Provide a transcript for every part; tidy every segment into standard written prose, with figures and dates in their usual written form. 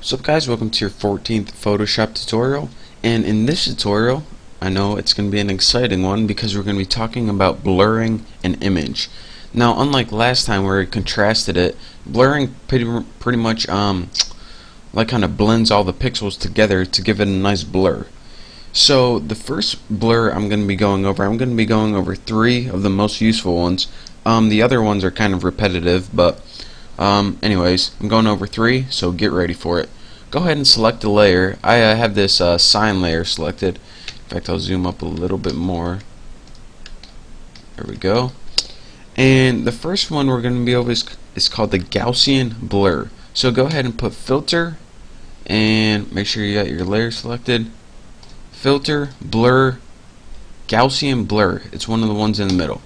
What's up guys, welcome to your 14th Photoshop tutorial, and in this tutorial I know it's going to be an exciting one because we're going to be talking about blurring an image. Now unlike last time where we contrasted it, blurring pretty much like kind of blends all the pixels together to give it a nice blur. So the first blur I'm going to be going over three of the most useful ones. The other ones are kind of repetitive, but anyways, I'm going over three, so get ready for it. Go ahead and select a layer. I have this sign layer selected. In fact, I'll zoom up a little bit more. There we go. And the first one we're going to be over is called the Gaussian blur. So go ahead and put filter, and make sure you got your layer selected. Filter, blur, Gaussian blur. It's one of the ones in the middle.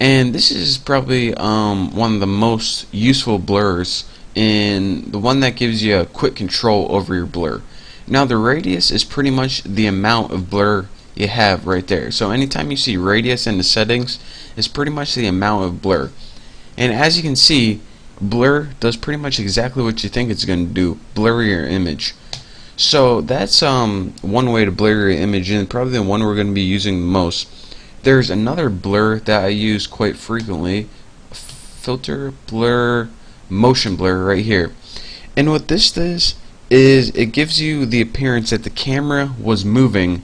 And this is probably one of the most useful blurs, and the one that gives you a quick control over your blur. Now the radius is pretty much the amount of blur you have right there. So anytime you see radius in the settings, it's pretty much the amount of blur. And as you can see, blur does pretty much exactly what you think it's going to do: blur your image. So that's one way to blur your image, and probably the one we're going to be using the most. There's another blur that I use quite frequently, filter, blur, motion blur right here. And what this does is it gives you the appearance that the camera was moving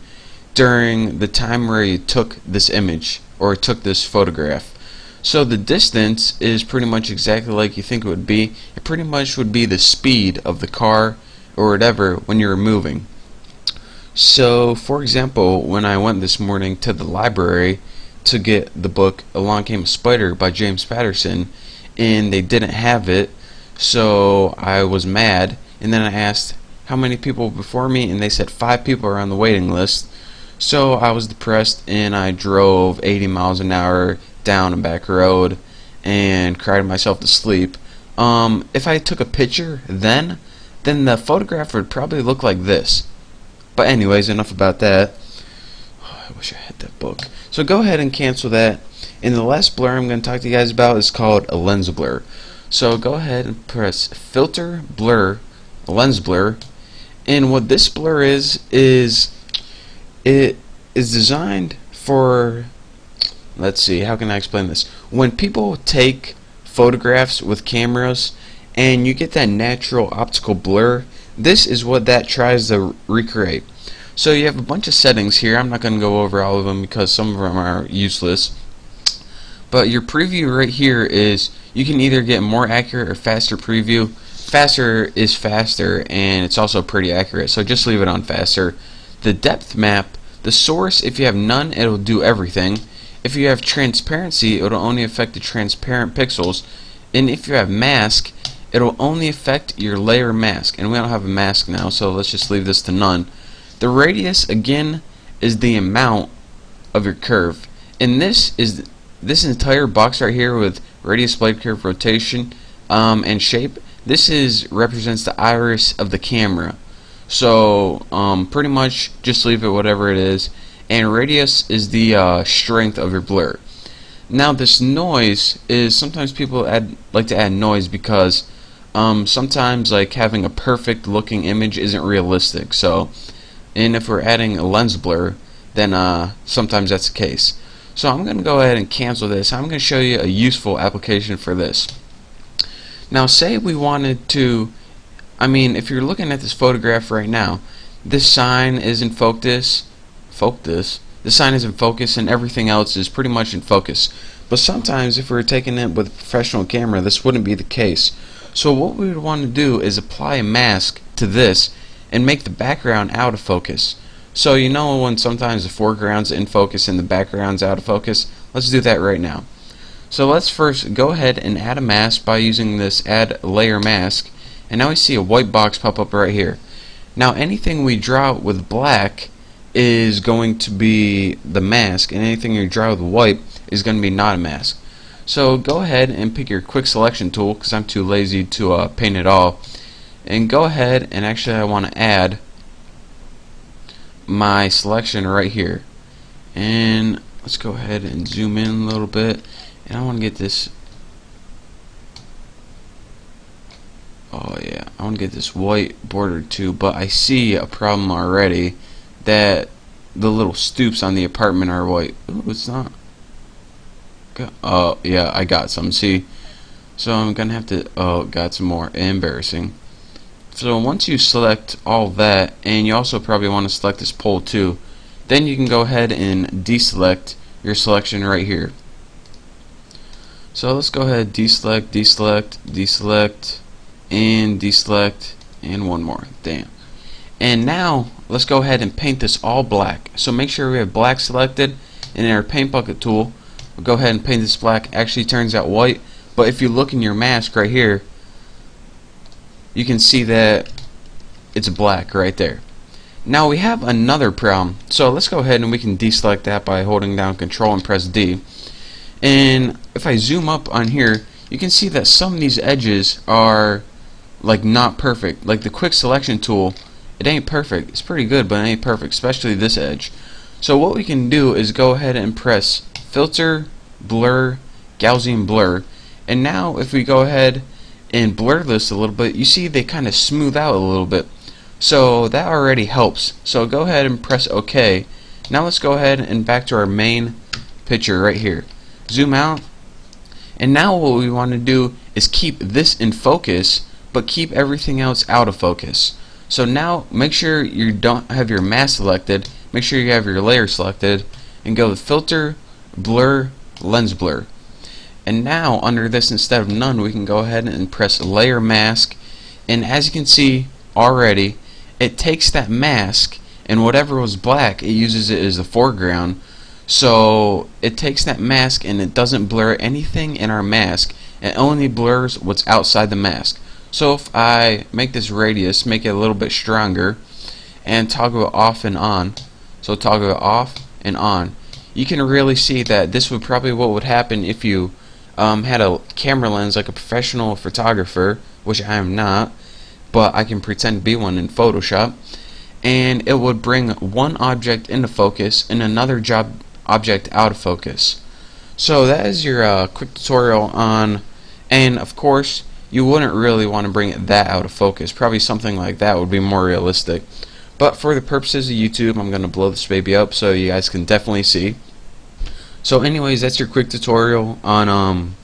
during the time where you took this image or took this photograph. So the distance is pretty much exactly like you think it would be. It pretty much would be the speed of the car or whatever when you're moving. So for example, when I went this morning to the library to get the book Along Came a Spider by James Patterson, and they didn't have it, so I was mad, and then I asked how many people before me, and they said 5 people are on the waiting list. So I was depressed, and I drove 80 miles an hour down a back road and cried myself to sleep. If I took a picture then the photograph would probably look like this. But anyways, enough about that. Oh, I wish I had that book. So go ahead and cancel that. And the last blur I'm going to talk to you guys about is called a lens blur. So go ahead and press filter, blur, lens blur. And what this blur is it is designed for, let's see, how can I explain this? When people take photographs with cameras and you get that natural optical blur, this is what that tries to recreate. So you have a bunch of settings here. I'm not going to go over all of them because some of them are useless. But your preview right here is you can either get more accurate or faster preview. Faster is faster, and it's also pretty accurate, so just leave it on faster. The depth map, the source, if you have none, it'll do everything. If you have transparency, it'll only affect the transparent pixels. And if you have mask, it'll only affect your layer mask, and we don't have a mask now, so let's just leave this to none. The radius again is the amount of your curve, and this entire box right here with radius, blade curve, rotation, and shape. This represents the iris of the camera. So pretty much just leave it whatever it is, and radius is the strength of your blur. Now this noise is, sometimes people like to add noise because sometimes like having a perfect looking image isn't realistic. So, and if we're adding a lens blur, then sometimes that's the case. So I'm going to go ahead and cancel this. I'm going to show you a useful application for this. Now say we wanted to, if you're looking at this photograph right now, this sign is in focus, the sign is in focus, and everything else is pretty much in focus. But sometimes if we were taking it with a professional camera, this wouldn't be the case. So what we would want to do is apply a mask to this and make the background out of focus. So you know when sometimes the foreground's in focus and the background's out of focus? Let's do that right now. So let's first go ahead and add a mask by using this add layer mask, and now we see a white box pop up right here. Now anything we draw with black is going to be the mask, and anything you draw with white is going to be not a mask. So go ahead and pick your quick selection tool, because I'm too lazy to paint it all, and go ahead and actually I want to add my selection right here, and let's go ahead and zoom in a little bit, and I want to get this Oh yeah, I want to get this white border too, but I see a problem already that the little stoops on the apartment are white. Ooh, it's not. Oh yeah, I got some. See, so I'm gonna have to. Oh, got some more. Embarrassing. So once you select all that, and you also probably want to select this pole too, then you can go ahead and deselect your selection right here. So let's go ahead, deselect, deselect, deselect, and deselect, and one more. Damn. And now let's go ahead and paint this all black. So make sure we have black selected, and in our paint bucket tool, we'll go ahead and paint this black. Actually turns out white, but if you look in your mask right here, you can see that it's black right there. Now we have another problem. So let's go ahead and we can deselect that by holding down Control and press D. And if I zoom up on here, you can see that some of these edges are like not perfect. Like the quick selection tool, it ain't perfect. It's pretty good, but it ain't perfect, especially this edge. So what we can do is go ahead and press Filter, Blur, Gaussian Blur, and now if we go ahead and blur this a little bit, you see they kind of smooth out a little bit. So that already helps. So go ahead and press OK. Now let's go ahead and back to our main picture right here. Zoom out, and now what we want to do is keep this in focus, but keep everything else out of focus. So now make sure you don't have your mask selected, make sure you have your layer selected, and go with Filter, Blur, Lens Blur. And now under this, instead of none, we can go ahead and press Layer Mask, and as you can see already, it takes that mask and whatever was black, it uses it as the foreground. So it takes that mask and it doesn't blur anything in our mask, it only blurs what's outside the mask. So if I make this radius, make it a little bit stronger, and toggle it off and on, so toggle it off and on, you can really see that this would probably what would happen if you had a camera lens like a professional photographer, which I am not, but I can pretend to be one in Photoshop, and it would bring one object into focus and another object out of focus. So that is your quick tutorial on, and of course you wouldn't really want to bring it that out of focus. Probably something like that would be more realistic, but for the purposes of YouTube, I'm going to blow this baby up so you guys can definitely see. So anyways, that's your quick tutorial on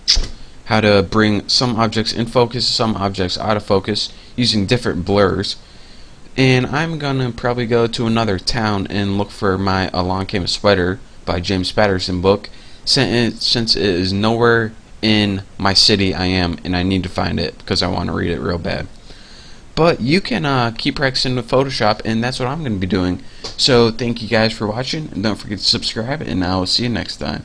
how to bring some objects in focus, some objects out of focus using different blurs. And I'm gonna probably go to another town and look for my Along Came a Spider by James Patterson book, since it is nowhere in my city I am, and I need to find it because I want to read it real bad. But you can keep practicing with Photoshop, and that's what I'm going to be doing. So thank you guys for watching, and don't forget to subscribe, and I will see you next time.